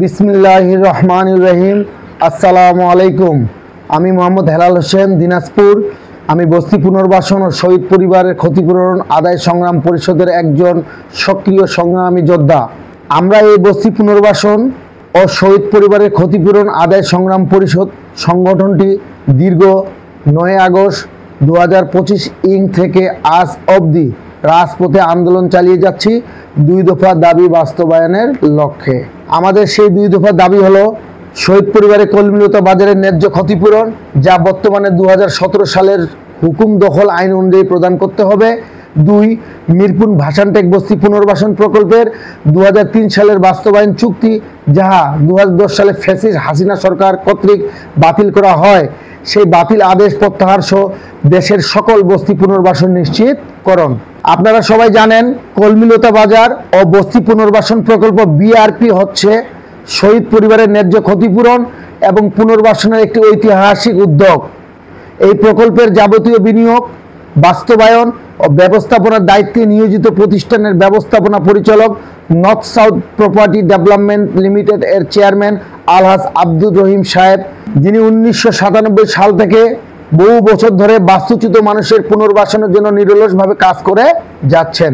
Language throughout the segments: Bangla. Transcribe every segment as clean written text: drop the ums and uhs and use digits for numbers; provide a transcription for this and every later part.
बिस्मिल्लाहिर रहमानिर रहीम। अस्सलामु आलैकुम। আমি মোহাম্মদ হেলাল হোসেন, দিনাজপুর। আমি বস্তি পুনর্বাসন ও শহীদ পরিবারের ক্ষতিপূরণ আদায় সংগ্রাম পরিষদের একজন সক্রিয় সংগ্রামী যোদ্ধা। আমরা এই বস্তি পুনর্বাসন ও শহীদ পরিবারের ক্ষতিপূরণ আদায় সংগ্রাম পরিষদ সংগঠনটি দীর্ঘ 9 আগস্ট 2025 থেকে আজ অবধি রাজপথে আন্দোলন চালিয়ে যাচ্ছি 2 দফা দাবি বাস্তবায়নের লক্ষ্যে। আমাদের সেই 2 দফা দাবি হলো শহীদ পরিবারের কলমিলতা বাজারের ন্যায্য ক্ষতিপূরণ, যা বর্তমানে 2017 সালের হুকুম দখল আইন অনুযায়ী প্রদান করতে হবে। 2, মিরপুর ভাসানটেক বস্তি পুনর্বাসন প্রকল্পের 2003 সালের বাস্তবায়ন চুক্তি, যাহা 2010 সালে ফ্যাসিস্ট হাসিনা সরকার কর্তৃক বাতিল করা হয়, সেই বাতিল আদেশ প্রত্যাহার সহ দেশের সকল বস্তি পুনর্বাসন নিশ্চিতকরণ। আপনারা সবাই জানেন, কলমিলতা বাজার ও বস্তি পুনর্বাসন প্রকল্প বিআরপি হচ্ছে শহীদ পরিবারের ন্যায্য ক্ষতিপূরণ এবং পুনর্বাসনের একটি ঐতিহাসিক উদ্যোগ। এই প্রকল্পের যাবতীয় বিনিয়োগ, বাস্তবায়ন ও ব্যবস্থাপনার দায়িত্বে নিয়োজিত প্রতিষ্ঠানের ব্যবস্থাপনা পরিচালক north south property development limited এর চেয়ারম্যান আলহাজ আব্দুর রহিম সাহেব, যিনি 1997 সাল থেকে বহু বছর ধরে বাস্তুচ্যুত মানুষের পুনর্বাসনের জন্য নিরলসভাবে কাজ করে যাচ্ছেন।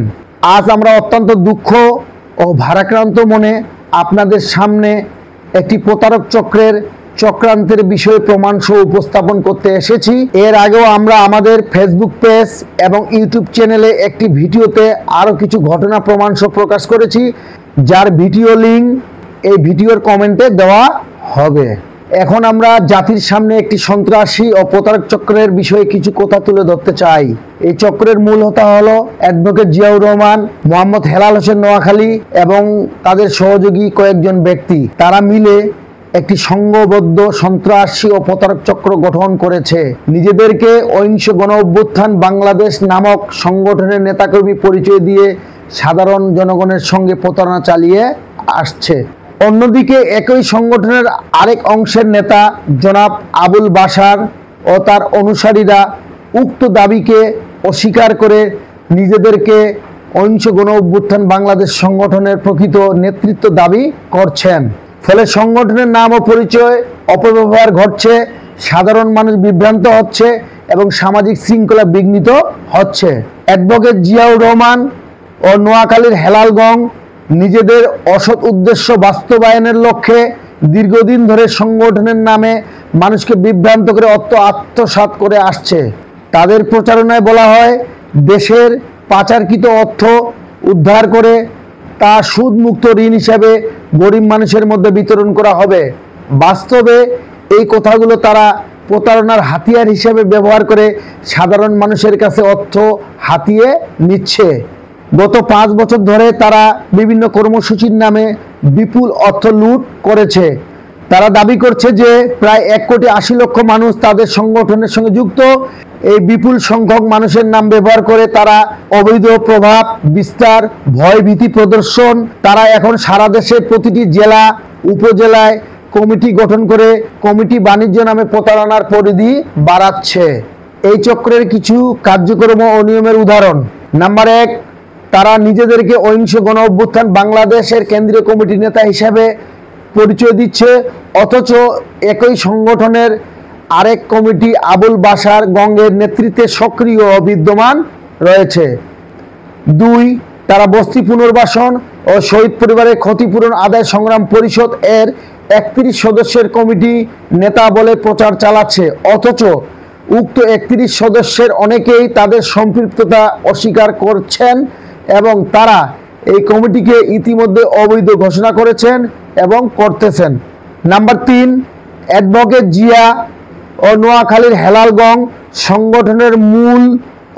আজ আমরা অত্যন্ত দুঃখ ও ভারাক্রান্ত মনে আপনাদের সামনে একটি প্রতারক চক্রের চক্রান্তের বিষয়ে প্রমাণসহ উপস্থাপন করতে এসেছি। এর আগেও আমরা আমাদের ফেসবুক পেজ এবং ইউটিউব চ্যানেলে একটি ভিডিওতে আরও কিছু ঘটনা প্রমাণসহ প্রকাশ করেছি, যার ভিডিও লিঙ্ক এই ভিডিওর কমেন্টে দেওয়া হবে। এখন আমরা জাতির সামনে একটি সন্ত্রাসী ও প্রতারক চক্রের বিষয়ে কিছু কথা তুলে ধরতে চাই। এই চক্রের মূল হোতা হলো অ্যাডভোকেট জিয়াউর রহমান, মোহাম্মদ হেলাল হোসেন নোয়াখালী এবং তাদের সহযোগী কয়েকজন ব্যক্তি। তারা মিলে একটি সংঘবদ্ধ সন্ত্রাসী ও প্রতারক চক্র গঠন করেছে। নিজেদেরকে অহিংস গণ অভ্যুত্থান বাংলাদেশ নামক সংগঠনের নেতাকর্মী পরিচয় দিয়ে সাধারণ জনগণের সঙ্গে প্রতারণা চালিয়ে আসছে। অন্যদিকে একই সংগঠনের আরেক অংশের নেতা জনাব আবুল বাশার ও তার অনুসারীরা উক্ত দাবিকে অস্বীকার করে নিজেদেরকে অহিংস গণ অভ্যুত্থান বাংলাদেশ সংগঠনের প্রকৃত নেতৃত্ব দাবি করছেন। ফলে সংগঠনের নাম ও পরিচয় অপব্যবহার ঘটছে, সাধারণ মানুষ বিভ্রান্ত হচ্ছে এবং সামাজিক শৃঙ্খলা বিঘ্নিত হচ্ছে। অ্যাডভোকেট জিয়াউর রহমান ও নোয়াখালীর হেলালগঞ্জ নিজেদের অসৎ উদ্দেশ্য বাস্তবায়নের লক্ষ্যে দীর্ঘদিন ধরে সংগঠনের নামে মানুষকে বিভ্রান্ত করে অর্থ আত্মসাৎ করে আসছে। তাদের প্রচারণায় বলা হয় দেশের পাচারকৃত অর্থ উদ্ধার করে তা সুদমুক্ত ঋণ হিসাবে গরিব মানুষের মধ্যে বিতরণ করা হবে। বাস্তবে এই কথাগুলো তারা প্রতারণার হাতিয়ার হিসেবে ব্যবহার করে সাধারণ মানুষের কাছে অর্থ হাতিয়ে নিচ্ছে। গত 5 বছর ধরে তারা বিভিন্ন কর্মসূচির নামে বিপুল অর্থ লুট করেছে। তারা দাবি করছে যে প্রায় 1,80,00,000 মানুষ তাদের সংগঠনের সঙ্গে যুক্ত। এই বিপুল সংখ্যক মানুষের নাম ব্যবহার করে তারা অবৈধ প্রভাব বিস্তার, ভয় ভীতি প্রদর্শন। তারা এখন সারা দেশের প্রতিটি জেলা উপজেলায় কমিটি গঠন করে কমিটি বাণিজ্য নামে প্রতারণার পরিধি বাড়াচ্ছে। এই চক্রের কিছু কার্যক্রম ও অনিয়মের উদাহরণ: নাম্বার 1, তারা নিজেদেরকে অহিংস গণ অভ্যুত্থান বাংলাদেশের কেন্দ্রীয় কমিটির নেতা হিসাবে পরিচয় দিচ্ছে, অথচ একই সংগঠনের আরেক কমিটি আবুল বাশার গঙ্গের নেতৃত্বে সক্রিয় ও বিদ্যমান রয়েছে। 2, তারা বস্তি পুনর্বাসন ও শহীদ পরিবারের ক্ষতিপূরণ আদায় সংগ্রাম পরিষদ এর 31 সদস্যের কমিটি নেতা বলে প্রচার চালাচ্ছে, অথচ উক্ত 31 সদস্যের অনেকেই তাদের সম্পৃক্ততা অস্বীকার করছেন এবং তারা এই কমিটিকে ইতিমধ্যে অবৈধ ঘোষণা করেছেন এবং করতেছেন। নাম্বার 3, অ্যাডভোকেট জিয়া ও নোয়াখালীর হেলালগঞ্জ সংগঠনের মূল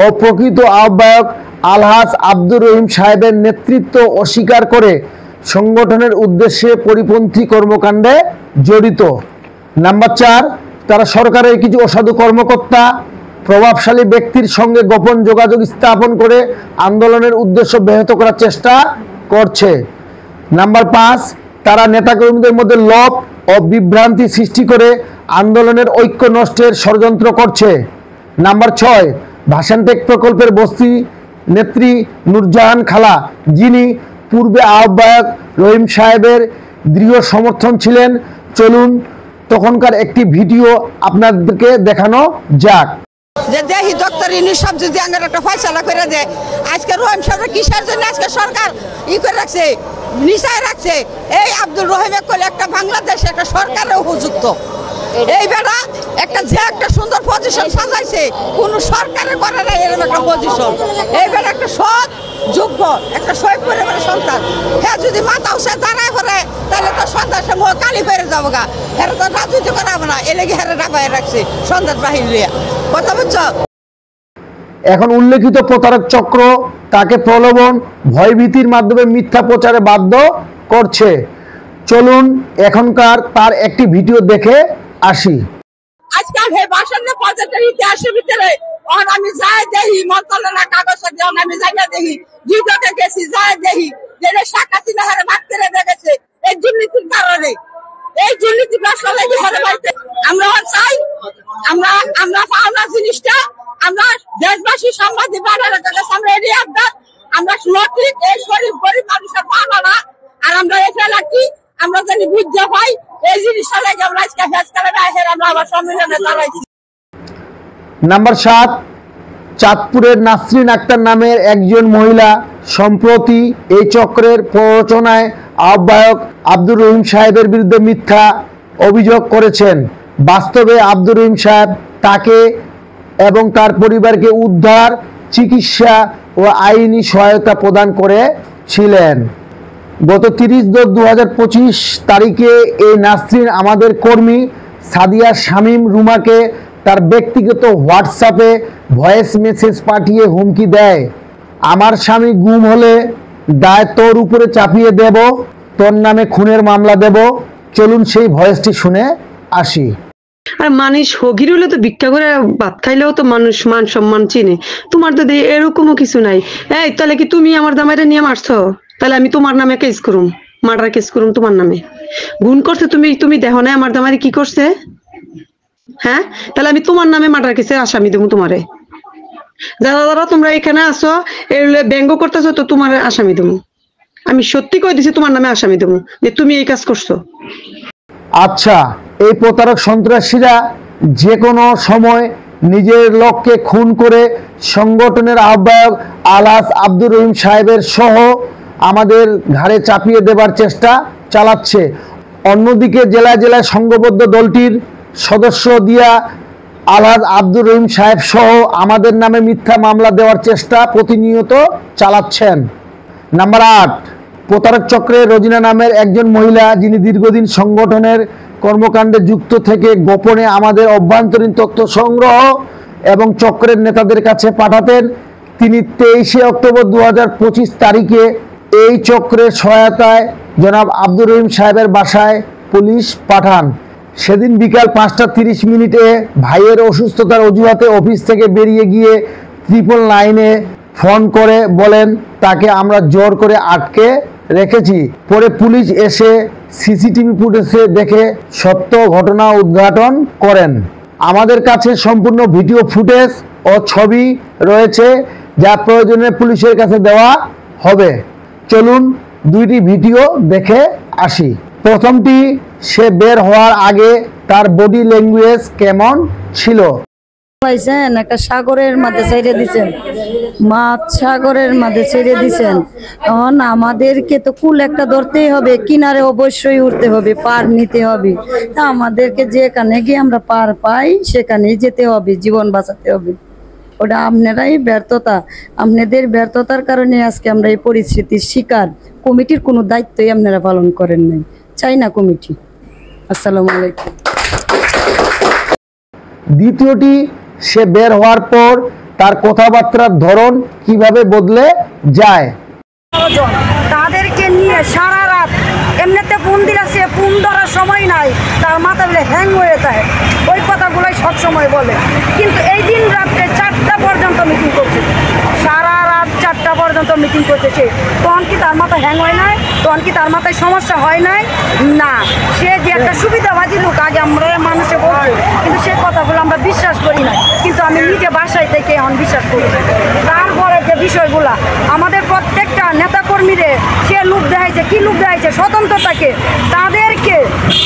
ও প্রকৃত আহ্বায়ক আলহাজ আব্দুর রহিম সাহেবের নেতৃত্ব অস্বীকার করে সংগঠনের উদ্দেশ্যে পরিপন্থী কর্মকাণ্ডে জড়িত। নাম্বার 4, তারা সরকারের কিছু অসাধু কর্মকর্তা, প্রভাবশালী ব্যক্তির সঙ্গে গোপন যোগাযোগ স্থাপন করে আন্দোলনের উদ্দেশ্য ব্যাহত করার চেষ্টা করছে। নাম্বার 5, তারা নেতাকর্মীদের মধ্যে লোভ ও বিভ্রান্তি সৃষ্টি করে আন্দোলনের ঐক্য নষ্টের ষড়যন্ত্র করছে। নাম্বার 6, ভাসানটেক প্রকল্পের বস্তি নেত্রী নূরজাহান খালা, যিনি পূর্বে আহ্বায়ক রহিম সাহেবের দৃঢ় সমর্থন ছিলেন। চলুন তখনকার একটি ভিডিও আপনাদেরকে দেখানো যাক। যে দেহি ডক্টর ইনি সব যদি আঙ্গার একটা ফয়সালা করে দেয়, আজকে রহিম সাহেব কিসের জন্য আজকে সরকার করে রাখছে, নিশায় রাখছে। এই আব্দুল রহিমে করলে একটা বাংলাদেশে একটা সরকারের উপযুক্ত। এই বেটা একটা যে একটা সুন্দর পজিশন সাজাইছে, কোন সরকারের করে না এরকম একটা পজিশন। এই বেটা একটা সৎ যোগ্য একটা শহীদ পরিবারের সন্তান। হ্যাঁ যদি মাথা উঠে দাঁড়ায় পড়ে তাহলে তো সন্তান সমূহ কালি বেড়ে যাবো গা। হ্যাঁ তো রাজনীতি করাবো না, এলেগে হ্যাঁ ডাবাই রাখছে সন্তান বাহিনী। কথা বুঝছো? এখন উল্লেখিত প্রতারক চক্র তাকে প্রলোভন ভয়ভীতির মাধ্যমে মিথ্যা প্রচারে বাধ্য করছে। চলুন এখনকার তার একটি ভিডিও দেখে আসি। আজকাল হে বাসন পর্যটন ইতিহাসের ভিতরে আমি যাই দেখি মন্ত্রণালয় কাগজ আমি যাই না দেখি দুইটাকে গেছি যাই দেখি যে শাখা চিনা হারে ভাগ করে দেখেছে এই দুর্নীতির কারণে। এই দুর্নীতি আসলে আমরা চাই আমরা আমরা পাওনা জিনিসটা আমরা দেশবাসী সাংবাদিক বানানোর কাছে আমরা এড়িয়ে আবদার আমরা সঠিক এই শরীর গরিব মানুষের পাওনা না। আর আমরা এসে রাখি আমরা জানি বুঝতে পাই এই জিনিসটা লাগে আমরা আজকে ফেস করে বাইরে আমরা আবার সম্মেলনে চালাইছি। নাম্বার 7, চাঁদপুরের নাসরিন আক্তার নামের একজন মহিলা সম্প্রতি এই চক্রের প্ররোচনায় আহ্বায়ক আব্দুর রহিম সাহেবের বিরুদ্ধে মিথ্যা অভিযোগ করেছেন। বাস্তবে আব্দুর রহিম সাহেব তাকে এবং তার পরিবারকে উদ্ধার, চিকিৎসা ও আইনি সহায়তা প্রদান করেছিলেন। গত 30/10/2025 তারিখে এই নাসরিন আমাদের কর্মী সাদিয়া শামীম রুমাকে তার ব্যক্তিগত হোয়াটসঅ্যাপে ভয়েস মেসেজ পাঠিয়ে হুমকি দেয়, আমার স্বামী গুম হলে দায় তোর উপরে চাপিয়ে দেব, তোর নামে খুনের মামলা দেব। চলুন সেই ভয়েসটি শুনে আসি। আর মানুষ হগির হলে তো ভিক্ষা করে ভাত খাইলেও তো মানুষ মান সম্মান চিনে। তোমার তো এরকমও কিছু নাই। এই তাহলে কি তুমি আমার জামাইটা নিয়ে মারছো? তাহলে আমি তোমার নামে কেস করুম, মার্ডার কেস করুম তোমার নামে। গুণ করছে তুমি দেখো না আমার জামাই কি করছে? হ্যাঁ, তাহলে আমি তোমার নামে মার্ডার কেসের আসামি দেবো তোমারে। যারা যারা তোমরা এখানে আসো ব্যঙ্গ করতেছো তো তোমার আসামি দেবো। আমি সত্যি কই দিছি তোমার নামে আসামি দেবো যে তুমি এই কাজ করছো। আচ্ছা, এই প্রতারক সন্ত্রাসীরা যে কোনো সময় নিজের লোককে খুন করে সংগঠনের আহ্বায়ক আলহাজ আব্দুর রহিম সাহেবের সহ আমাদের ঘাড়ে চাপিয়ে দেবার চেষ্টা চালাচ্ছে। অন্যদিকে জেলায় জেলায় সংঘবদ্ধ দলটির সদস্য দিয়া আলহাজ আব্দুর রহিম সাহেব সহ আমাদের নামে মিথ্যা মামলা দেওয়ার চেষ্টা প্রতিনিয়ত চালাচ্ছেন। নাম্বার 8, প্রতারক চক্রে রোজিনা নামের একজন মহিলা, যিনি দীর্ঘদিন সংগঠনের কর্মকাণ্ডে যুক্ত থেকে গোপনে আমাদের অভ্যন্তরীণ তথ্য সংগ্রহ এবং চক্রের নেতাদের কাছে পাঠাতেন। তিনি 23 অক্টোবর 2025 তারিখে এই চক্রের সহায়তায় জনাব আব্দুর রহিম সাহেবের বাসায় পুলিশ পাঠান। সেদিন বিকাল 5:30 ভাইয়ের অসুস্থতার অজুহাতে অফিস থেকে বেরিয়ে গিয়ে 999-এ ফোন করে বলেন তাকে আমরা জোর করে আটকে রেখেছি। পরে পুলিশ এসে সিসিটিভি ফুটেজে দেখে সত্য ঘটনা উদ্ঘাটন করেন। আমাদের কাছে সম্পূর্ণ ভিডিও ফুটেজ ও ছবি রয়েছে, যা প্রয়োজনে পুলিশের কাছে দেওয়া হবে। চলুন দুইটি ভিডিও দেখে আসি। প্রথমটি, সে বের হওয়ার আগে তার বডি ল্যাঙ্গুয়েজ কেমন ছিল। পাইছেন একটা সাগরের মাঝে ছেড়ে দিছেন, মাছ সাগরের মাঝে ছেড়ে দিছেন। এখন আমাদেরকে তো কুল একটা ধরতেই হবে, কিনারে অবশ্যই উঠতে হবে, পার নিতে হবে। তা আমাদেরকে যেখানে গিয়ে আমরা পার পাই সেখানেই যেতে হবে, জীবন বাঁচাতে হবে। ওটা আপনারাই ব্যর্থতা, আপনাদের ব্যর্থতার কারণে আজকে আমরা এই পরিস্থিতির শিকার। কমিটির কোনো দায়িত্বই আপনারা পালন করেন নাই, চাই না কমিটি। আসসালামু আলাইকুম। দ্বিতীয়টি, সে বের হওয়ার পর তার কথাবার্তার ধরন কিভাবে বদলে যায়। তাদেরকে নিয়ে সারা রাত এমনিতে ফোন দিয়েছে, ফোন ধরার সময় নাই, তার মাথা বলে হ্যাং হয়ে যায়, ওই কথাগুলোই সবসময় বলে। কিন্তু এই দিন রাত্রে 4টা পর্যন্ত মিটিং করছে, সারা রাত 4টা পর্যন্ত মিটিং করতেছে। তখন কি তার মাথা হ্যাং হয় নাই? তখন কি তার মাথায় সমস্যা হয় নাই? না, সে যে একটা সুবিধাবাজি লোক আগে আমরা মানুষে বলছে, কিন্তু সে কথাগুলো আমরা বিশ্বাস করি না। কিন্তু আমি নিজে বাসায় থেকে এখন বিশ্বাস করছি। তারপরে যে বিষয়গুলা আমাদের প্রত্যেকটা নেতাকর্মীদের সে লোক দেখাইছে, কি লোক দেখাইছে স্বতন্ত্রতাকে, তাদেরকে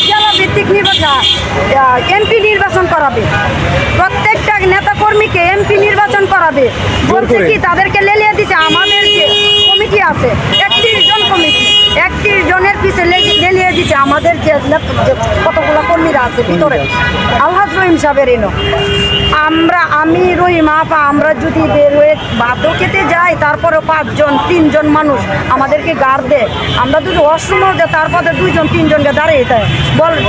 জেলা ভিত্তিক নির্বাচন এমপি নির্বাচন করাবে, প্রত্যেকটা নেতাকর্মীকে এমপি নির্বাচন করাবে বলছে কি তাদেরকে লেলিয়ে দিছে। আমাদের যে কমিটি আছে 31 জন কমিটি, 31 জনের পিছে লেলিয়ে দিছে আমাদের যে কতগুলো কর্মীরা আছে ভিতরে। আলহাজ রহিম সাহেবের এনো আমি রহিমা আপা আমরা যদি বের হয়ে বাধ্য খেতে যাই, তারপরে 5 জন 3 জন মানুষ আমাদেরকে গার্ড দেয়, আমরা যদি অসময় যে তারপরে 2 জন 3 জনকে দাঁড়িয়ে দেয়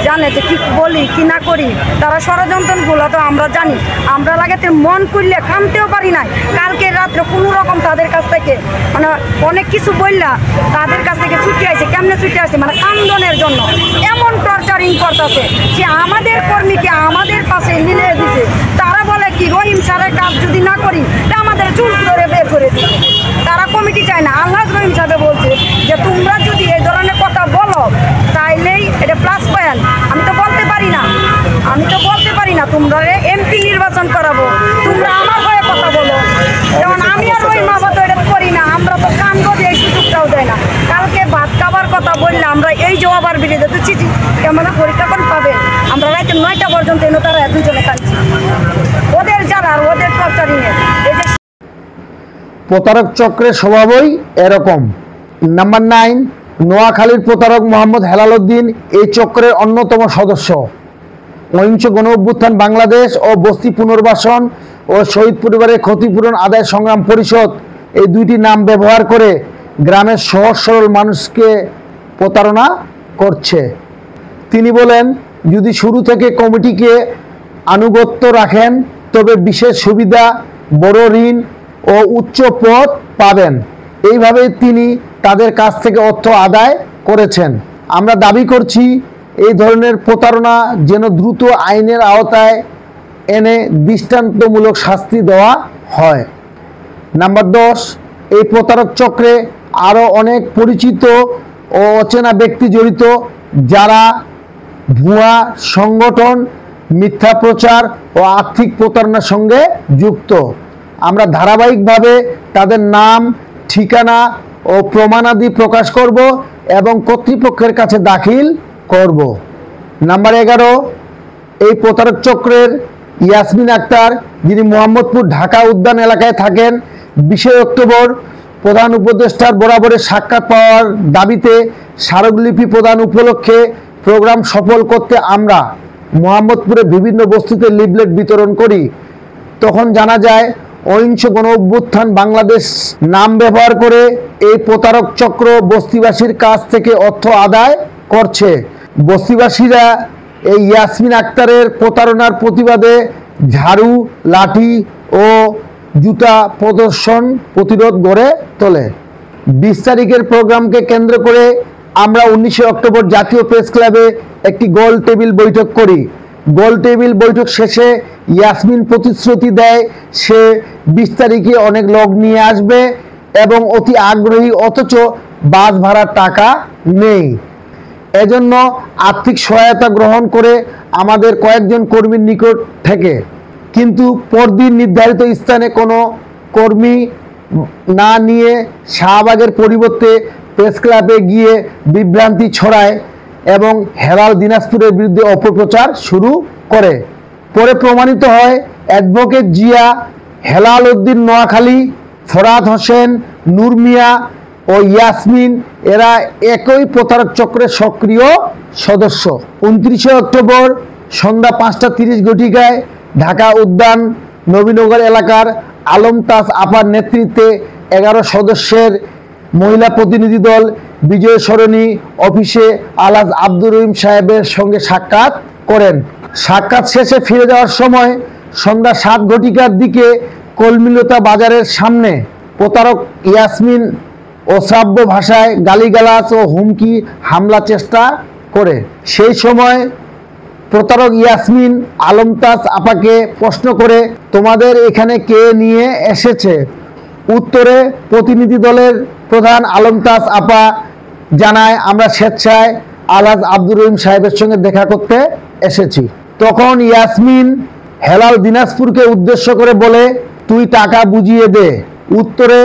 জানে যে কি বলি কি না করি, তারা ষড়যন্ত্রগুলো তো আমরা জানি। আমরা লাগাতে মন করলে খামতেও পারি না। কালকে রাত্রে কোনো রকম তাদের কাছ থেকে মানে অনেক কিছু বললা তাদের কাছ থেকে ছুটি আসে, কেমনে ছুটি আসে মানে কান্দনের জন্য এমন টর্চারিং করতেছে যে আমাদের কর্মীকে আমাদের পাশে নিয়ে দিছে। তারা বলে কি রহিম স্যারের কাজ যদি না করি তা আমাদের চুল ধরে বের করে দিবে। তারা কমিটি চায় না। আলহাজ রহিম সাহেব বলছে যে তোমরা যদি এই ধরনের কথা বলো তাইলেই এটা প্লাস পয়েন্ট। আমি তো বলতে পারি না তোমরা এমপি নির্বাচন করাবো, তোমরা আমার হয়ে কথা বলো। যেমন আমি আর রহিম আপা তো এটা করি না, আমরা তো কান দিয়ে এই সুযোগটাও দেয় না। কালকে ভাত খাবার কথা বললে আমরা এই জবাবার বিরুদ্ধে তো চিঠি কেমন পরীক্ষা কোন পাবে, আমরা রাতে 9টা পর্যন্ত এনে তারা 2 জনে কাঁদছি ওদের যারা ওদের টর্চারিংয়ে। এই যে প্রতারক চক্রের স্বভাবই এরকম। নাম্বার 9, নোয়াখালীর প্রতারক মোহাম্মদ হেলাল উদ্দিন এই চক্রের অন্যতম সদস্য। অহিংস গণ অভ্যুত্থান বাংলাদেশ ও বস্তি পুনর্বাসন ও শহীদ পরিবারের ক্ষতিপূরণ আদায় সংগ্রাম পরিষদ এই 2টি নাম ব্যবহার করে গ্রামের সহজ সরল মানুষকে প্রতারণা করছে। তিনি বলেন যদি শুরু থেকে কমিটিকে আনুগত্য রাখেন তবে বিশেষ সুবিধা, বড় ঋণ ও উচ্চ পদ পাবেন। এইভাবে তিনি তাদের কাছ থেকে অর্থ আদায় করেছেন। আমরা দাবি করছি এই ধরনের প্রতারণা যেন দ্রুত আইনের আওতায় এনে দৃষ্টান্তমূলক শাস্তি দেওয়া হয়। নাম্বার 10, এই প্রতারক চক্রে আরও অনেক পরিচিত ও অচেনা ব্যক্তি জড়িত, যারা ভুয়া সংগঠন, মিথ্যা প্রচার ও আর্থিক প্রতারণার সঙ্গে যুক্ত। আমরা ধারাবাহিকভাবে তাদের নাম, ঠিকানা ও প্রমাণাদি প্রকাশ করব এবং কর্তৃপক্ষের কাছে দাখিল করব। নাম্বার 11, এই প্রতারক চক্রের ইয়াসমিন আক্তার, যিনি মোহাম্মদপুর ঢাকা উদ্যান এলাকায় থাকেন, 20 অক্টোবর প্রধান উপদেষ্টার বরাবরের সাক্ষাৎ পাওয়ার দাবিতে স্মারকলিপি প্রদান উপলক্ষে প্রোগ্রাম সফল করতে আমরা মোহাম্মদপুরে বিভিন্ন বস্তিতে লিফলেট বিতরণ করি। তখন জানা যায় অহিংস গণ অভ্যুত্থান বাংলাদেশ নাম ব্যবহার করে এই প্রতারক চক্র বস্তিবাসীর কাছ থেকে অর্থ আদায় করছে। বস্তিবাসীরা এই ইয়াসমিন আক্তারের প্রতারণার প্রতিবাদে ঝাড়ু, লাঠি ও জুতা প্রদর্শন প্রতিরোধ গড়ে তোলে। 20 তারিখের প্রোগ্রামকে কেন্দ্র করে আমরা 19 অক্টোবর জাতীয় প্রেস ক্লাবে একটি গোল টেবিল বৈঠক করি। গোল টেবিল বৈঠক শেষে ইয়াসমিন প্রতিশ্রুতি দেয় সে 20 তারিখে অনেক লোক নিয়ে আসবে এবং অতি আগ্রহী, অথচ বাস ভাড়ার টাকা নেই। এজন্য আর্থিক সহায়তা গ্রহণ করে আমাদের কয়েকজন কর্মীর নিকট থেকে, কিন্তু পরদিন নির্ধারিত স্থানে কোনো কর্মী না নিয়ে শাহবাগের পরিবর্তে প্রেস ক্লাবে গিয়ে বিভ্রান্তি ছড়ায় এবং হেলাল দিনাজপুরের বিরুদ্ধে অপপ্রচার শুরু করে। পরে প্রমাণিত হয় অ্যাডভোকেট জিয়া, হেলাল উদ্দিন নোয়াখালী, ফরাদ হোসেন, নূর মিয়া ও ইয়াসমিন এরা একই প্রতারক চক্রের সক্রিয় সদস্য। 29 অক্টোবর সন্ধ্যা 5:30 ঘটিকায় ঢাকা উদ্যান নবীনগর এলাকার আলমতাজ আপার নেতৃত্বে 11 সদস্যের মহিলা প্রতিনিধি দল বিজয় সরণি অফিসে আলহাজ আব্দুর রহিম সাহেবের সঙ্গে সাক্ষাৎ করেন। সাক্ষাৎ শেষে ফিরে যাওয়ার সময় সন্ধ্যা 7 ঘটিকার দিকে কলমিলতা বাজারের সামনে প্রতারক ইয়াসমিন অশ্রাব্য ভাষায় গালিগালাজ ও হুমকি হামলা চেষ্টা করে। সেই সময় প্রতারক ইয়াসমিন আলমতাজ আপাকে প্রশ্ন করে, তোমাদের এখানে কে নিয়ে এসেছে? উত্তরে প্রতিনিধি দলের প্রধান আলমতাজ আপা জানায়, আমরা স্বেচ্ছায় আলহাজ আব্দুর রহিম সাহেবের সঙ্গে দেখা করতে এসেছি। তখন ইয়াসমিন হেলাল দিনাজপুরকে উদ্দেশ্য করে বলে, তুই টাকা বুঝিয়ে দে। উত্তরে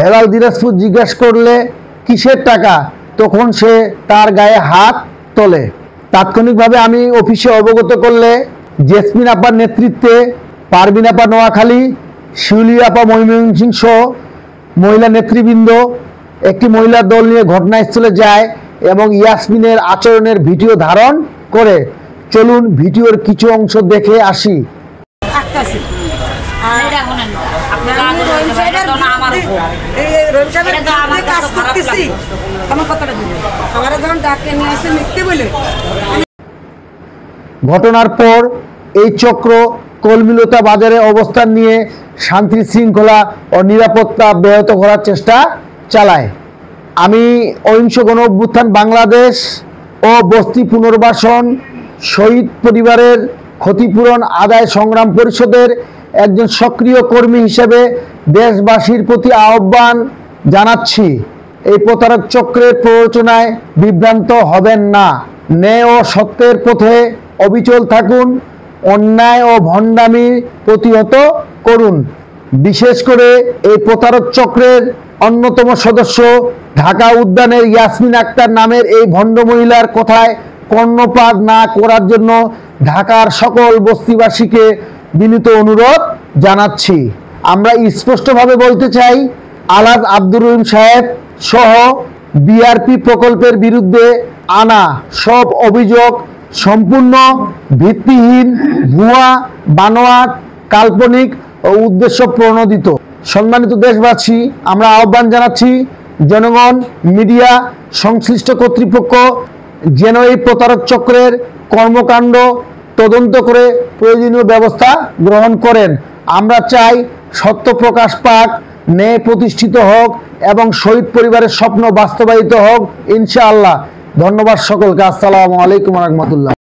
হেলাল দিনাজপুর জিজ্ঞাসা করলে কিসের টাকা, তখন সে তার গায়ে হাত তোলে। তাৎক্ষণিকভাবে আমি অফিসে অবগত করলে জেসমিন আপার নেতৃত্বে পারভিন আপা নোয়াখালী, শিউলি আপা ময়মনসিংহ সহ মহিলা নেতৃবৃন্দ একটি মহিলা দল নিয়ে ঘটনাস্থলে যায় এবং ইয়াসমিনের আচরণের ভিডিও ধারণ করে। চলুন ভিডিওর কিছু অংশ দেখে আসি। ঘটনার পর এই চক্র কলমিলতা বাজারে অবস্থান নিয়ে শান্তি শৃঙ্খলা ও নিরাপত্তা ব্যাহত করার চেষ্টা চালায়। আমি অহিংস গণ অভ্যুত্থান বাংলাদেশ ও বস্তি পুনর্বাসন শহীদ পরিবারের ক্ষতিপূরণ আদায় সংগ্রাম পরিষদের একজন সক্রিয় কর্মী হিসেবে দেশবাসীর প্রতি আহ্বান জানাচ্ছি, এই প্রতারক চক্রের প্ররোচনায় বিভ্রান্ত হবেন না। ন্যায় ও সত্যের পথে অবিচল থাকুন, অন্যায় ও ভণ্ডামি প্রতিহত করুন। বিশেষ করে এই প্রতারক চক্রের অন্যতম সদস্য ঢাকা উদ্যানের ইয়াসমিন আক্তার নামের এই ভণ্ড মহিলার কথায় কর্ণপাত না করার জন্য ঢাকার সকল বস্তিবাসীকে বিনীত অনুরোধ জানাচ্ছি। আমরা স্পষ্টভাবে বলতে চাই, আলহাজ আব্দুর রহিম সাহেব সহ বিআরপি প্রকল্পের বিরুদ্ধে আনা সব অভিযোগ সম্পূর্ণ ভিত্তিহীন, ভুয়া, বানোয়াট, কাল্পনিক ও উদ্দেশ্য প্রণোদিত। সম্মানিত দেশবাসী, আমরা আহ্বান জানাচ্ছি জনগণ, মিডিয়া, সংশ্লিষ্ট কর্তৃপক্ষ যেন এই প্রতারক চক্রের কর্মকাণ্ড তদন্ত করে প্রয়োজনীয় ব্যবস্থা গ্রহণ করেন। আমরা চাই সত্য প্রকাশ পাক, ন্যায় প্রতিষ্ঠিত হোক এবং শহীদ পরিবারের স্বপ্ন বাস্তবায়িত হোক ইনশাআল্লাহ। ধন্যবাদ সকলকে। আসসালামু আলাইকুম ওয়া রাহমাতুল্লাহ।